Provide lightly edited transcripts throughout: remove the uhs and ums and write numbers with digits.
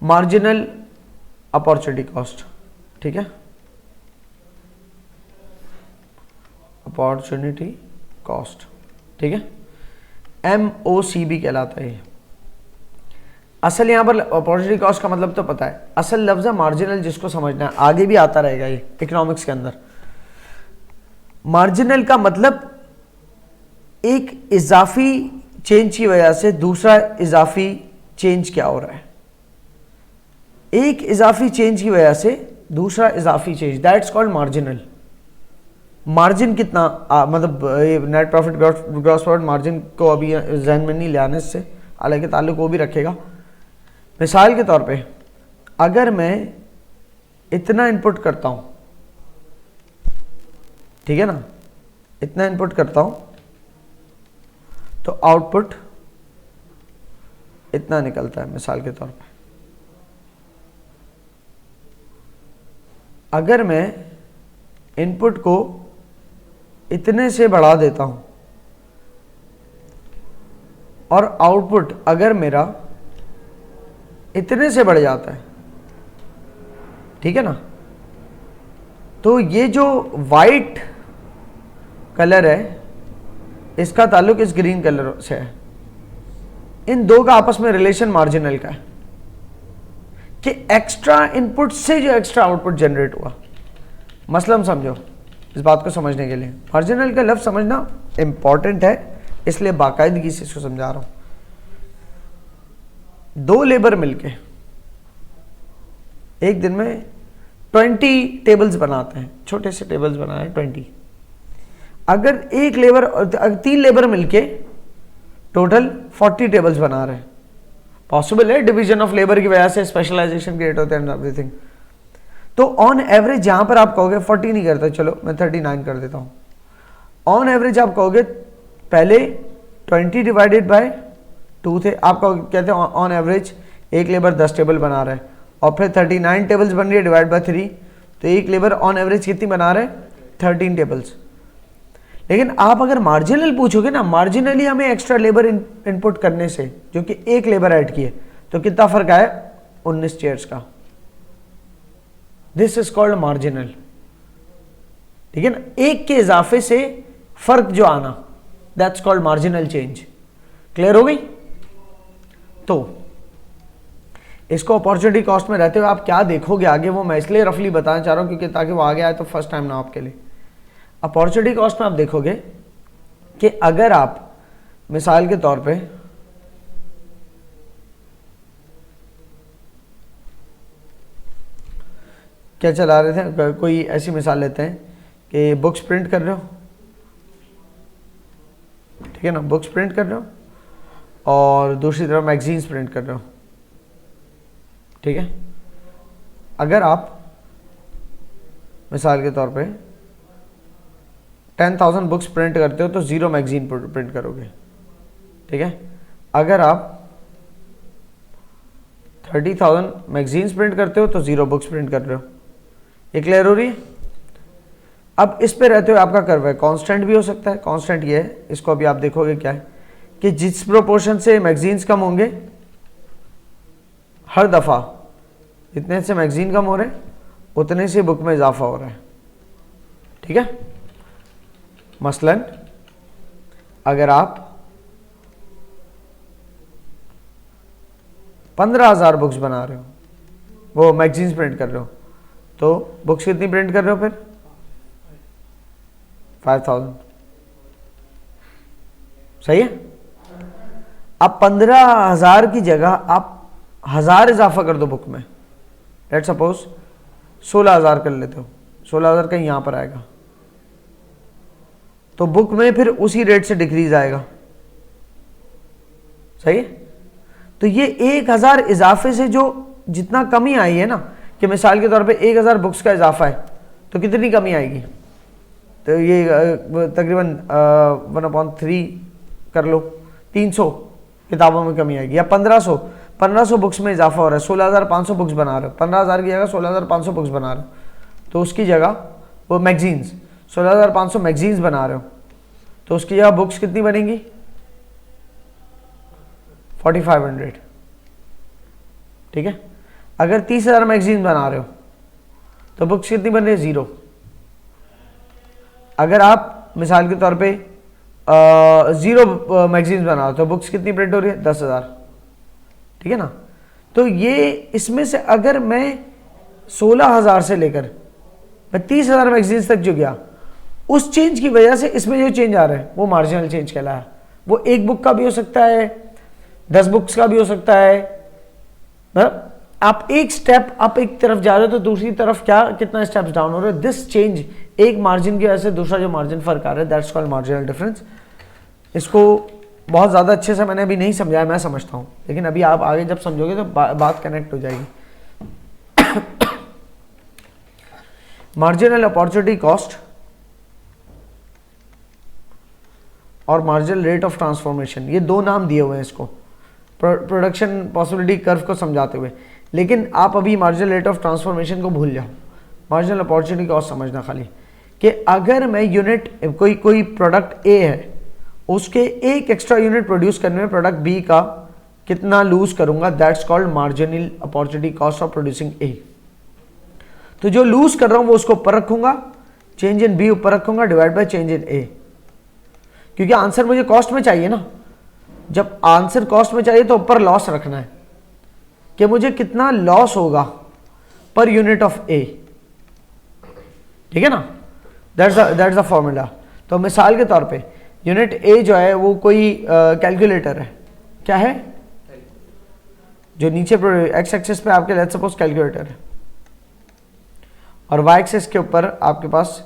Marginal opportunity cost, ठीक है, opportunity cost, ठीक है, MOCB कहलाता है ये। असल यहां पर अपॉर्चुनिटी कॉस्ट का मतलब तो पता है, असल लफ्ज है मार्जिनल, जिसको समझना है आगे भी आता रहेगा ये इकोनॉमिक्स के अंदर। मार्जिनल का मतलब एक इजाफी चेंज की वजह से दूसरा इजाफी चेंज क्या हो रहा है, एक इजाफी चेंज की वजह से दूसरा इजाफी change, that's called marginal. Margin कितना मतलब net profit gross profit margin को अभी जहन में नहीं ले आने से, हालांकि ताल्लुक वो भी रखेगा। मिसाल के तौर पे अगर मैं इतना इनपुट करता हूं, ठीक है ना, इतना इनपुट करता हूं तो आउटपुट इतना निकलता है मिसाल के तौर पे। अगर मैं इनपुट को इतने से बढ़ा देता हूं और आउटपुट अगर मेरा इतने से बढ़ जाता है, ठीक है ना, तो ये जो वाइट कलर है इसका ताल्लुक इस ग्रीन कलर से है। इन दो का आपस में रिलेशन मार्जिनल का है कि एक्स्ट्रा इनपुट से जो एक्स्ट्रा आउटपुट जनरेट हुआ। मसलन समझो, इस बात को समझने के लिए मार्जिनल का लफ्ज समझना इंपॉर्टेंट है, इसलिए बाकायदगी से इसको समझा रहा हूं। दो लेबर मिलके एक दिन में 20 टेबल्स बनाते हैं, छोटे से टेबल्स बनाए 20। अगर एक लेबर, 3 लेबर मिलके टोटल 40 टेबल्स बना रहे हैं, पॉसिबल है, डिवीजन ऑफ लेबर की वजह से स्पेशलाइजेशन क्रिएट होते हैं एंड एवरीथिंग। तो ऑन एवरेज यहां पर आप कहोगे 40 नहीं करते, चलो मैं 39 कर देता हूं। ऑन एवरेज आप कहोगे पहले 20 डिवाइडेड बाय 2 थे, आप कहते हैं ऑन एवरेज एक लेबर 10 टेबल बना रहा है, और फिर 39 टेबल्स बन रही है डिवाइड बाय 3, तो एक लेबर ऑन एवरेज कितनी बना रहे हैं, 13 टेबल्स। लेकिन आप अगर मार्जिनल पूछोगे ना, मार्जिनली हमें एक्स्ट्रा लेबर इनपुट करने से जो कि एक लेबर ऐड किए, तो कितना फर्क आया, 19 चेयर्स का। दिस इज कॉल्ड मार्जिनल, ठीक है ना, एक के इजाफे से फर्क जो आना, that's called marginal change. Clear हो गई? तो इसको अपॉर्चुनिटी कॉस्ट में रहते हुए आप क्या देखोगे आगे, वो मैं इसलिए रफली बताना चाह रहा हूं क्योंकि ताकि वो आगे आए तो फर्स्ट टाइम ना आपके लिए। अपॉर्चुनिटी कॉस्ट में आप देखोगे कि अगर आप मिसाल के तौर पे क्या चला रहे थे, कोई ऐसी मिसाल लेते हैं कि बुक्स प्रिंट कर रहे हो, ठीक है ना, बुक्स प्रिंट कर रहे हो और दूसरी तरफ मैगजीन्स प्रिंट कर रहे हो, ठीक है। अगर आप मिसाल के तौर पे 10,000 बुक्स प्रिंट करते हो तो 0 मैगजीन प्रिंट करोगे, ठीक है। अगर आप 30,000 मैगजीन्स प्रिंट करते हो तो 0 बुक्स प्रिंट कर रहे हो। ये क्लियर हो रही है? अब इस पे रहते हुए आपका कर्व है, कांस्टेंट भी हो सकता है। कांस्टेंट ये है, इसको अभी आप देखोगे क्या है कि जिस प्रोपोर्शन से मैगजीन्स कम होंगे, हर दफा जितने से मैगजीन कम हो रहे हैं उतने से बुक में इजाफा हो रहा है, ठीक है। मसलन अगर आप 15,000 बुक्स बना रहे हो, वो मैगजीन्स प्रिंट कर रहे हो, तो बुक्स कितनी प्रिंट कर रहे हो फिर? 5,000। सही है। अब 15,000 की जगह आप 1,000 इजाफा कर दो बुक में, लेट सपोज 16,000 कर लेते हो, 16,000 कहीं यहां पर आएगा, तो बुक में फिर उसी रेट से डिक्रीज आएगा। सही है। तो ये 1,000 इजाफे से जो जितना कमी आई है ना, कि मिसाल के तौर पे 1,000 बुक्स का इजाफा है तो कितनी कमी आएगी, तो ये तकरीबन 1/3 कर लो, 300 किताबों में कमी आएगी, या 1500 बुक्स में इजाफा हो रहा है, 16,500 बुक्स बना रहे हो, 15,000 की जगह 16,500 बुक्स बना रहे हो, तो उसकी जगह वो मैगजीन्स 16,500 मैगजीन्स बना रहे हो, तो उसकी जगह बुक्स कितनी बनेंगी? 4,500, ठीक है। अगर 30,000 मैगजीन बना रहे हो तो बुक्स कितनी बन रही है? 0। अगर आप मिसाल के तौर पे 0 मैगजीन बना रहे हो तो बुक्स कितनी प्रिंट हो रही है? 10,000। ठीक है ना। तो ये इसमें से अगर मैं 16,000 से लेकर मैं 30,000 मैगजीन्स तक जो गया, उस चेंज की वजह से इसमें जो चेंज आ रहा है वो मार्जिनल चेंज कहलाया। वो एक बुक का भी हो सकता है, 10 बुक्स का भी हो सकता है ना? आप एक स्टेप आप एक तरफ जा रहे हो तो दूसरी तरफ क्या कितना स्टेप्स डाउन हो रहे हो। दिस चेंज एक मार्जिन की वजह से दूसरा जो मार्जिन फर्क आ रहा है, दैट्स कॉल्ड मार्जिनल डिफरेंस। इसको बहुत ज़्यादा अच्छे से मैंने अभी नहीं समझाया, मैं समझता हूँ, लेकिन अभी आप आगे जब समझोगे तो बात कनेक्ट हो जाएगी। मार्जिनल अपॉर्चुनिटी कॉस्ट और मार्जिनल रेट ऑफ ट्रांसफॉर्मेशन, ये दो नाम दिए हुए हैं इसको प्रोडक्शन पॉसिबिलिटी कर्व को समझाते हुए, लेकिन आप अभी मार्जिनल रेट ऑफ ट्रांसफॉर्मेशन को भूल जाओ। मार्जिनल अपॉर्चुनिटी कॉस्ट समझना खाली कि अगर मैं यूनिट कोई प्रोडक्ट ए है, उसके एक एक्स्ट्रा यूनिट प्रोड्यूस करने में प्रोडक्ट बी का कितना लूज करूंगा, that's called marginal opportunity cost of producing A. तो जो लूज कर रहा हूं वो उसको ऊपर रखूंगा, चेंज इन बी ऊपर रखूंगा, डिवाइड बाय चेंज इन ए, क्योंकि आंसर मुझे कॉस्ट में चाहिए ना। जब आंसर कॉस्ट में चाहिए तो ऊपर लॉस रखना है कि मुझे कितना लॉस होगा पर यूनिट ऑफ ए। ठीक है ना, दैट्स द फॉर्मूला। तो मिसाल के तौर पे यूनिट ए जो है वो कोई कैलकुलेटर है, क्या है जो नीचे एक्स एक्सिस पे आपके लेट्स सपोज कैलकुलेटर है, और वाई एक्सिस के ऊपर आपके पास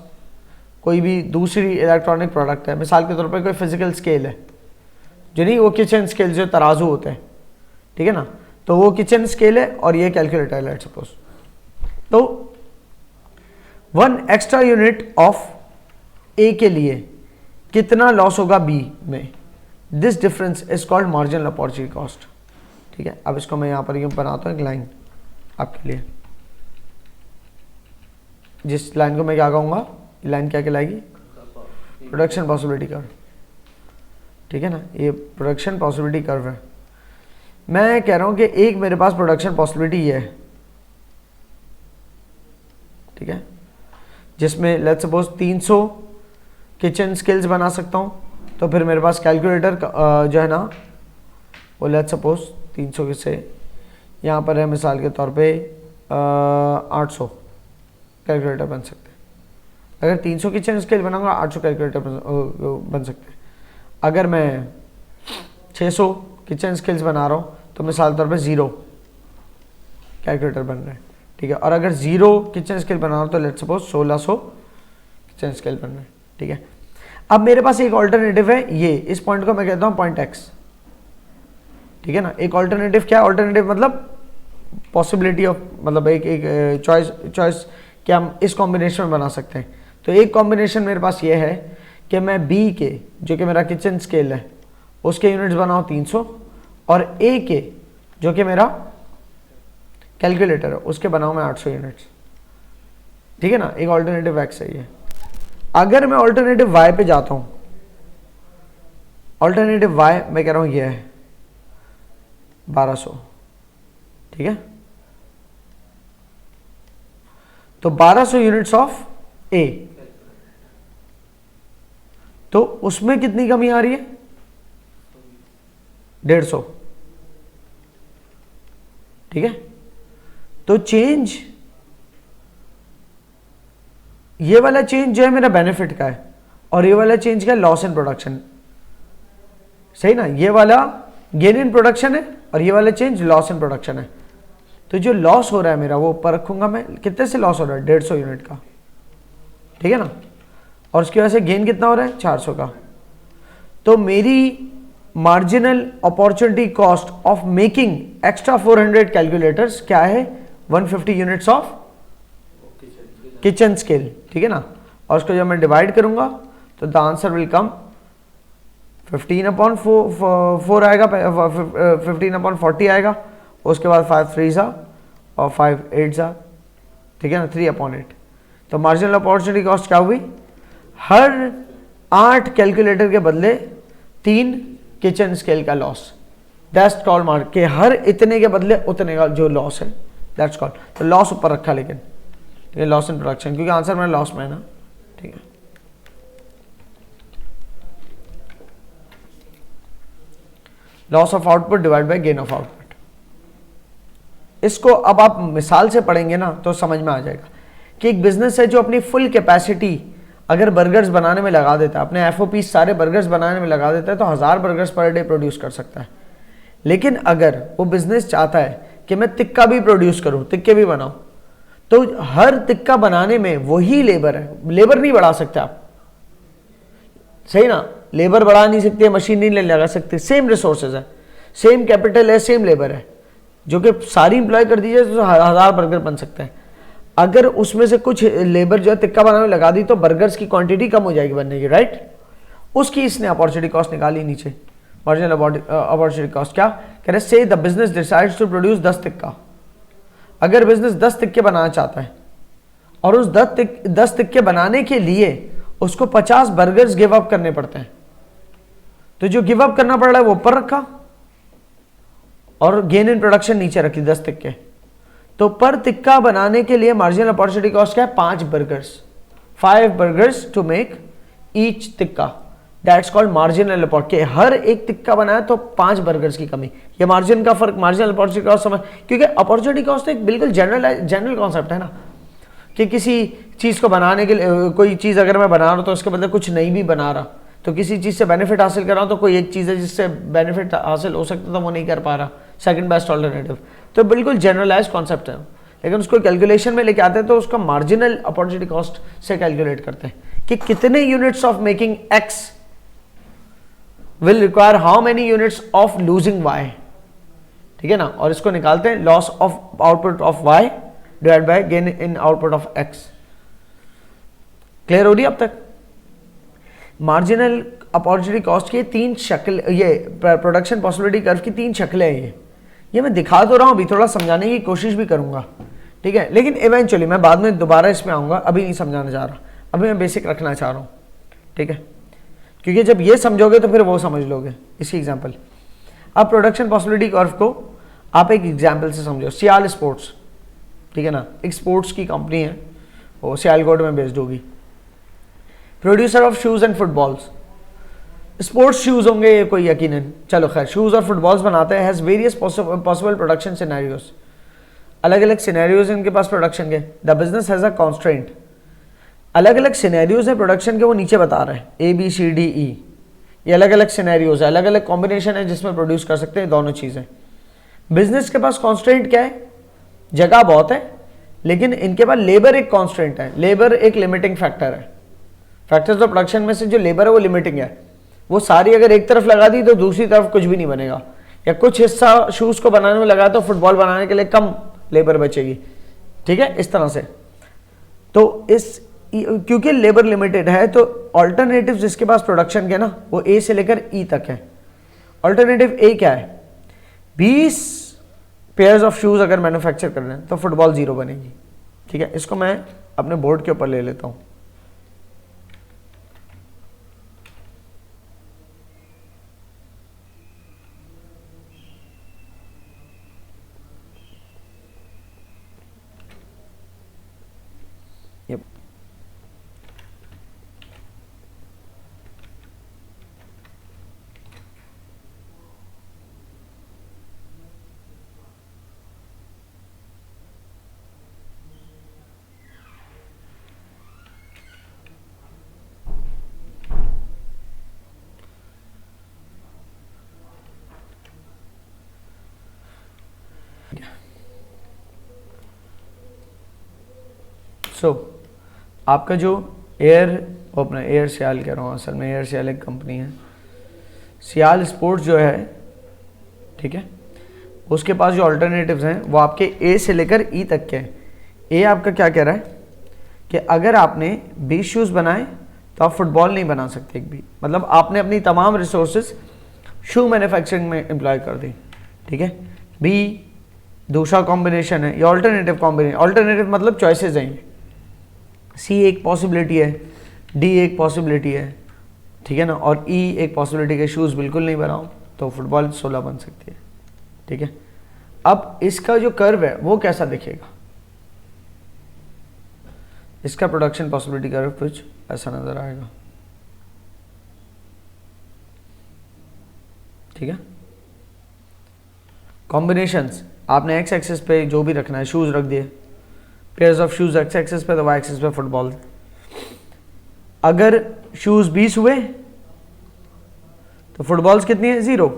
कोई भी दूसरी इलेक्ट्रॉनिक प्रोडक्ट है। मिसाल के तौर पे कोई फिजिकल स्केल है, जो नहीं वो किचन स्केल जो तराजू होते हैं, ठीक है ना, तो वो किचन स्केल है और ये कैलकुलेटर है लेट्स सपोज। तो 1 एक्स्ट्रा यूनिट ऑफ ए के लिए कितना लॉस होगा बी में, this difference is called marginal opportunity cost. ठीक है, अब इसको मैं यहां पर यूं बनाता हूं एक लाइन आपके लिए, जिस लाइन को मैं क्या कहूंगा, लाइन क्या कहलाएगी, प्रोडक्शन पॉसिबिलिटी कर्व। ठीक है ना, ये प्रोडक्शन पॉसिबिलिटी कर्व है। मैं कह रहा हूं कि एक मेरे पास प्रोडक्शन पॉसिबिलिटी ये है, ठीक है, जिसमें लेट्स सपोज 300 किचन स्किल्स बना सकता हूं, तो फिर मेरे पास कैलकुलेटर जो है ना वो लेट्स सपोज 300 से यहाँ पर है मिसाल के तौर पे 800 कैलकुलेटर बन सकते हैं। अगर 300 किचन स्केल बनाऊंगा 800 कैलकुलेटर बन सकते हैं। अगर मैं 600 किचन स्केल्स बना रहा हूँ तो मिसाल तौर पे 0 कैलकुलेटर बन रहे हैं। ठीक है, और अगर 0 किचन स्केल बना रहा हूँ तो लेट्स सपोज 1600 किचन स्केल बन रहे हैं। ठीक है, अब मेरे पास एक ऑल्टरनेटिव है, ये इस पॉइंट को मैं कहता हूँ पॉइंट एक्स। ठीक है ना, एक ऑल्टरनेटिव क्या है, ऑल्टरनेटिव मतलब पॉसिबिलिटी ऑफ, मतलब एक चॉइस कि हम इस कॉम्बिनेशन में बना सकते हैं। तो एक कॉम्बिनेशन मेरे पास ये है कि मैं बी के जो कि मेरा किचन स्केल है उसके यूनिट्स बनाऊँ 300, और ए के जो कि मेरा कैलकुलेटर है उसके बनाऊँ मैं 800 यूनिट्स। ठीक है ना, एक ऑल्टरनेटिव एक्स है ये। अगर मैं ऑल्टरनेटिव वाई पे जाता हूँ, ऑल्टरनेटिव वाई मैं कह रहा हूँ ये है 1200। ठीक है, तो 1200 यूनिट्स ऑफ ए, तो उसमें कितनी कमी आ रही है, 150। ठीक है, तो चेंज ये वाला चेंज जो है मेरा बेनिफिट का है, और ये वाला चेंज का लॉस इन प्रोडक्शन। सही ना, ये वाला गेन इन प्रोडक्शन है और ये वाला चेंज लॉस इन प्रोडक्शन है। तो जो लॉस हो रहा है मेरा वो ऊपर रखूंगा मैं, कितने से लॉस हो रहा है, 150 यूनिट का। ठीक है ना, और उसकी वजह से गेन कितना हो रहा है, 400 का। तो मेरी marginal opportunity cost of making extra 400 calculators क्या है, 150 यूनिट्स ऑफ किचन स्केल। ठीक है ना, और उसको जब मैं डिवाइड करूंगा तो द आंसर विल कम 15/4 आएगा, 15/40 आएगा, उसके बाद 5 3 और 5 8। ठीक है ना, 3/8। तो मार्जिनल अपॉर्चुनिटी कॉस्ट क्या हुई, हर 8 कैलकुलेटर के बदले 3 किचन स्केल का लॉस। दैट्स कॉल्ड मार्क के हर इतने के बदले उतने का जो लॉस है, दैट्स कॉल्ड। तो लॉस ऊपर रखा, लेकिन ये लॉस इन प्रोडक्शन, क्योंकि आंसर में लॉस में है ना, ठीक है। Loss of output divide by gain of output. इसको अब आप मिसाल से पढ़ेंगे ना तो समझ में आ जाएगा कि एक बिजनेस है जो अपनी फुल कैपेसिटी अगर बर्गर्स बनाने में लगा देता है, अपने एफओपी सारे बर्गर्स बनाने में लगा देता है, तो 1000 बर्गर्स पर डे प्रोड्यूस कर सकता है। लेकिन अगर वो बिजनेस चाहता है कि मैं तिक्का भी प्रोड्यूस करूं, तिक्के भी बनाऊं, तो हर तिक्का बनाने में वही लेबर है, लेबर नहीं बढ़ा सकते आप, सही ना, लेबर बढ़ा नहीं सकते, मशीन नहीं लगा सकते, सेम रिसोर्सेज है, सेम कैपिटल है, सेम लेबर है, जो कि सारी इंप्लॉय कर दीजिए तो 1000 बर्गर बन सकते हैं। अगर उसमें से कुछ लेबर जो है तिक्का बनाने में लगा दी तो बर्गर्स की क्वांटिटी कम हो जाएगी बनने की, राइट। उसकी इसने अपॉर्चुनिटी कॉस्ट निकाली नीचे, मार्जिनल अपॉर्चुनिटी कॉस्ट। क्या कह रहे, say the business decides to produce 10 tikka. अगर बिजनेस 10 तिक्के बनाना चाहता है और उस 10 तिक्के बनाने के लिए उसको 50 बर्गर्स गिव अप करने पड़ते हैं, तो जो गिव अप करना पड़ रहा है वो ऊपर रखा और गेन इन प्रोडक्शन नीचे रखी 10 तिक्के। तो पर तिक्का बनाने के लिए मार्जिनल अपॉर्चुनिटी कॉस्ट क्या है, 5 burgers to make each tikka, that's called marginal opportunity. हर एक तिक्का बनाया तो 5 बर्गर्स की कमी, ये मार्जिन का फर्क, मार्जिनल अपॉर्चुनिटी कॉस्ट समझ, क्योंकि अपॉर्चुनिटी कॉस्ट एक बिल्कुल जनरल कॉन्सेप्ट है ना, कि किसी चीज को बनाने के लिए, कोई चीज अगर मैं बना रहा हूं तो उसके बदले कुछ नहीं भी बना रहा, तो किसी चीज से बेनिफिट हासिल कर रहा हूं, तो कोई एक चीज है जिससे बेनिफिट हासिल हो सकता था वो नहीं कर पा रहा, सेकंड बेस्ट ऑल्टरनेटिव। तो बिल्कुल जनरलाइज कॉन्सेप्ट है, लेकिन उसको कैलकुलेशन में लेके आते हैं तो उसका मार्जिनल अपॉर्चुनिटी कॉस्ट से कैलकुलेट करते हैं कि कितने units of making X will require how many units of losing Y, ठीक है ना, और इसको निकालते हैं loss of output of Y divide by gain in output of X. Clear हो रही है अब तक? मार्जिनल अपॉर्चुनिटी कॉस्ट की 3 शक्ल, ये प्रोडक्शन पॉसिबिलिटी कर्व की 3 शक्लें हैं। ये मैं दिखा तो रहा हूं, अभी थोड़ा समझाने की कोशिश भी करूंगा, ठीक है, लेकिन इवेंचुअली मैं बाद में दोबारा इसमें आऊंगा, अभी नहीं समझाना चाह रहा, अभी मैं बेसिक रखना चाह रहा हूं, ठीक है, क्योंकि जब ये समझोगे तो फिर वो समझ लोगे। इसकी एग्जांपल, अब प्रोडक्शन पॉसिबिलिटी कर्व को आप एक एग्जांपल से समझो। सियाल स्पोर्ट्स, ठीक है ना, एक स्पोर्ट्स की कंपनी है, वो सियालकोट में बेस्ड होगी, producer of shoes and footballs. Sports shoes होंगे ये कोई यकीनन, चलो खैर, शूज और फुटबॉल्स बनाते हैं, has various possible production scenarios, अलग अलग सिनेरियोज इनके पास प्रोडक्शन के। The business has a constraint, अलग अलग सिनेरियोज है प्रोडक्शन के, वो नीचे बता रहे हैं ABCDE, ये अलग अलग सिनेरियोज है, अलग अलग कॉम्बिनेशन है जिसमें प्रोड्यूस कर सकते हैं दोनों चीजें। बिजनेस के पास कॉन्स्ट्रेंट क्या है, जगह बहुत है, लेकिन इनके पास लेबर एक कॉन्स्ट्रेंट है, लेबर एक लिमिटिंग फैक्टर है। फैक्टर्स ऑफ प्रोडक्शन में से जो लेबर है वो लिमिटिंग है, वो सारी अगर एक तरफ लगा दी तो दूसरी तरफ कुछ भी नहीं बनेगा, या कुछ हिस्सा शूज को बनाने में लगा तो फुटबॉल बनाने के लिए कम लेबर बचेगी, ठीक है, इस तरह से। तो इस क्योंकि लेबर लिमिटेड है तो ऑल्टरनेटिव जिसके पास प्रोडक्शन के ना वो A से लेकर E तक है। ऑल्टरनेटिव A क्या है, 20 पेयर्स ऑफ शूज अगर मैन्युफैक्चर कर रहे हैं तो फुटबॉल 0 बनेगी, ठीक है। इसको मैं अपने बोर्ड के ऊपर ले लेता हूं। आपका जो अपना एयर सियाल कह रहा हूँ, असल में एयर सियाल एक कंपनी है, सियाल स्पोर्ट्स जो है, ठीक है, उसके पास जो अल्टरनेटिव्स हैं वो आपके A से लेकर E तक के हैं। A आपका क्या कह रहा है कि अगर आपने 20 शूज़ बनाए तो आप फुटबॉल नहीं बना सकते एक भी, मतलब आपने अपनी तमाम रिसोर्सेज शू मैन्युफैक्चरिंग में एम्प्लॉय कर दी, ठीक है। B दूसरा कॉम्बिनेशन है, ये ऑल्टरनेटिव कॉम्बिनेशन, ऑल्टरनेटिव मतलब चॉइसेस हैं। C एक पॉसिबिलिटी है, D एक पॉसिबिलिटी है, ठीक है ना, और E एक पॉसिबिलिटी के शूज़ बिल्कुल नहीं बनाओ तो फुटबॉल 16 बन सकती है, ठीक है। अब इसका जो कर्व है वो कैसा दिखेगा, इसका प्रोडक्शन पॉसिबिलिटी कर्व कुछ ऐसा नजर आएगा। ठीक है, कॉम्बिनेशंस आपने एक्स एक्सिस पे जो भी रखना है, शूज रख दिए, pairs of shoes x axis पे, तो वाई एक्सिस पे फुटबॉल। अगर शूज 20 हुए तो फुटबॉल्स कितनी है, 0।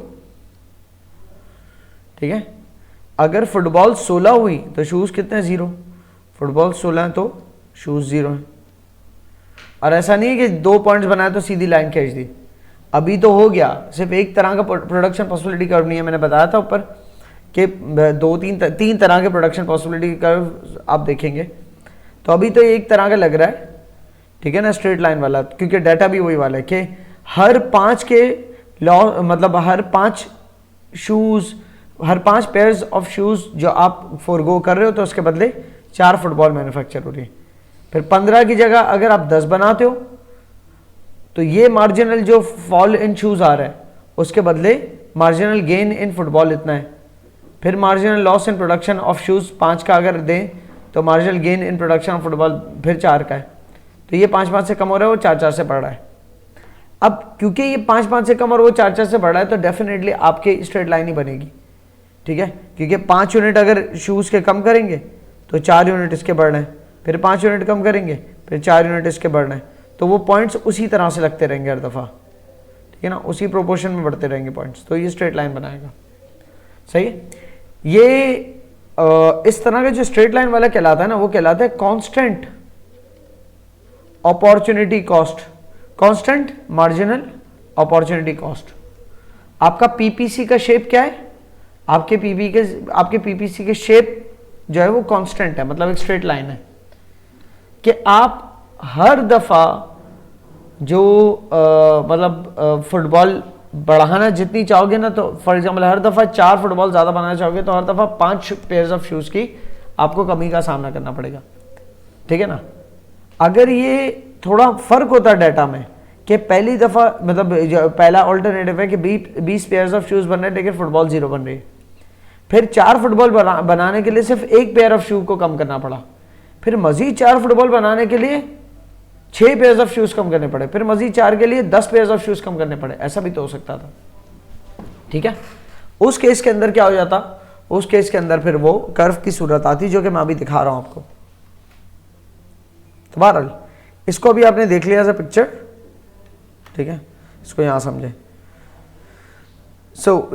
ठीक है, अगर फुटबॉल 16 हुई तो शूज कितने हैं, 0। फुटबॉल 16 है तो शूज 0 है। और ऐसा नहीं है कि 2 पॉइंट्स बनाए तो सीधी लाइन खींच दी, अभी तो हो गया, सिर्फ एक तरह का प्रोडक्शन पॉसिबिलिटी कर्व नहीं है। मैंने बताया था ऊपर कि 2-3 तरह के प्रोडक्शन पॉसिबिलिटी कर्व आप देखेंगे, तो अभी तो एक तरह का लग रहा है। ठीक है ना, स्ट्रेट लाइन वाला, क्योंकि डाटा भी वही वाला है कि हर 5 के लॉ, मतलब हर 5 shoes, her 5 pairs of shoes जो आप फोरगो कर रहे हो तो उसके बदले 4 फुटबॉल मैन्युफैक्चर हो रही है। फिर 15 की जगह अगर आप 10 बनाते हो तो ये मार्जिनल जो फॉल इन शूज आ रहा है उसके बदले मार्जिनल गेन इन फुटबॉल इतना है। फिर marginal loss in production of shoes 5 का अगर दें तो marginal gain in production of football फिर 4 का है। तो ये 5-5 से कम हो रहा है, वो 4-4 से बढ़ रहा है। अब क्योंकि ये 5-5 से कम और वो 4-4 से बढ़ रहा है तो डेफिनेटली आपके स्ट्रेट लाइन ही बनेगी। ठीक है, क्योंकि 5 यूनिट अगर शूज के कम करेंगे तो 4 यूनिट इसके बढ़ रहे हैं, फिर 5 यूनिट कम करेंगे फिर 4 यूनिट इसके बढ़ रहे हैं, तो वो पॉइंट्स उसी तरह से लगते रहेंगे हर दफ़ा। ठीक है ना, उसी प्रोपोर्शन में बढ़ते रहेंगे पॉइंट्स, तो ये स्ट्रेट लाइन बनाएगा। सही है, ये इस तरह का जो स्ट्रेट लाइन वाला कहलाता है ना, वो कहलाता है constant opportunity cost, constant marginal opportunity cost. आपका पीपीसी का शेप क्या है, आपके पीपीसी के शेप जो है वो कांस्टेंट है, मतलब एक स्ट्रेट लाइन है कि आप हर दफा जो मतलब फुटबॉल बढ़ाना जितनी चाहोगे ना, तो फॉर एग्जांपल हर दफा 4 फुटबॉल ज्यादा बनाना चाहोगे तो हर दफा 5 पेयर्स ऑफ शूज की आपको कमी का सामना करना पड़ेगा। ठीक है ना, अगर ये थोड़ा फर्क होता है डाटा में कि पहली दफा, मतलब पहला ऑल्टरनेटिव है कि 20 पेयर्स ऑफ शूज बन रहे हैं लेकिन फुटबॉल 0 बन रही है, फिर 4 फुटबॉल बनाने के लिए सिर्फ 1 पेयर ऑफ शू को कम करना पड़ा, फिर मजीद 4 फुटबॉल बनाने के लिए 6 पेयर्स ऑफ शूज कम करने पड़े, फिर मजीद 4 के लिए 10 पेयर्स ऑफ शूज कम करने पड़े। ऐसा भी तो हो सकता था। ठीक है, उस केस के अंदर क्या हो जाता, उस केस के अंदर फिर वो कर्व की सूरत आती जो कि मैं अभी दिखा रहा हूं आपको। तो बहरहाल इसको अभी आपने देख लिया एज अ पिक्चर। ठीक है, इसको यहां समझे।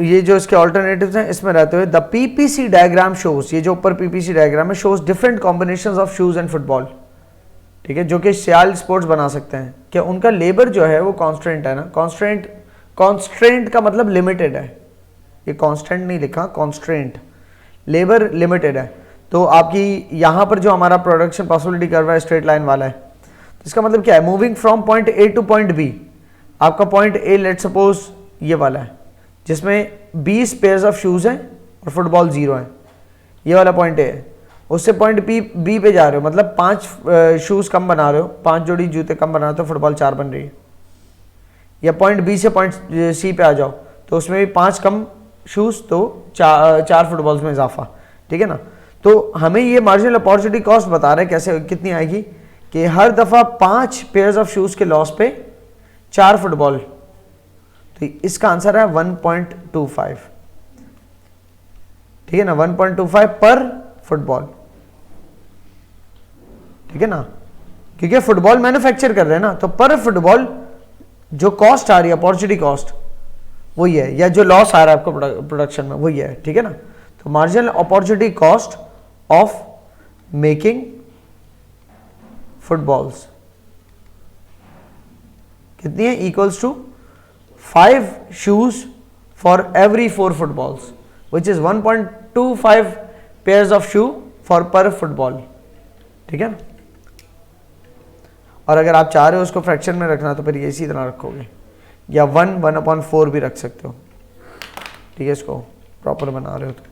ये जो इसके ऑल्टरनेटिव्स हैं इसमें रहते हुए द पीपीसी डायग्राम शोज, ये जो ऊपर पीपीसी डायग्राम है, shows different combinations of shoes and football. ठीक है, जो कि सियाल स्पोर्ट्स बना सकते हैं कि उनका लेबर जो है वो कांस्टेंट है ना, कांस्टेंट का मतलब लिमिटेड है, ये कांस्टेंट नहीं लिखा, कांस्टेंट, लेबर लिमिटेड है। तो आपकी यहाँ पर जो हमारा प्रोडक्शन पॉसिबिलिटी कर्व है स्ट्रेट लाइन वाला है, तो इसका मतलब क्या है, moving from point A to point B, आपका पॉइंट ए लेट सपोज ये वाला है जिसमें 20 पेयर्स ऑफ शूज हैं और फुटबॉल 0 है, ये वाला पॉइंट ए है। उससे पॉइंट बी पे जा रहे हो, मतलब 5 शूज कम बना रहे हो, 5 जोड़ी जूते कम बना रहे हो तो फुटबॉल 4 बन रही है। या बी से पॉइंट सी पे आ जाओ तो उसमें भी 5 कम शूज तो 4 फुटबॉल्स में इजाफा। ठीक है ना, तो हमें ये मार्जिनल अपॉर्चुनिटी कॉस्ट बता रहा है कैसे, कितनी आएगी कि हर दफा 5 पेयर्स ऑफ शूज के लॉस पे 4 फुटबॉल, तो इसका आंसर है 1.25। ठीक है ना, 1.25 पर फुटबॉल। ठीक है ना, क्योंकि फुटबॉल मैन्युफैक्चर कर रहे हैं ना, तो पर फुटबॉल जो कॉस्ट आ रही है अपॉर्चुनिटी कॉस्ट वही है, या जो लॉस आ रहा है आपको प्रोडक्शन में वही है। ठीक है ना, तो marginal opportunity cost of making footballs कितनी है, equals to 5 shoes for every 4 footballs, which is 1.25 pairs of shoe for per football। ठीक है ना, और अगर आप चाह रहे हो उसको फ्रैक्शन में रखना तो फिर ये इसी तरह रखोगे, या 1/4 भी रख सकते हो। ठीक है, इसको प्रॉपर बना रहे हो तो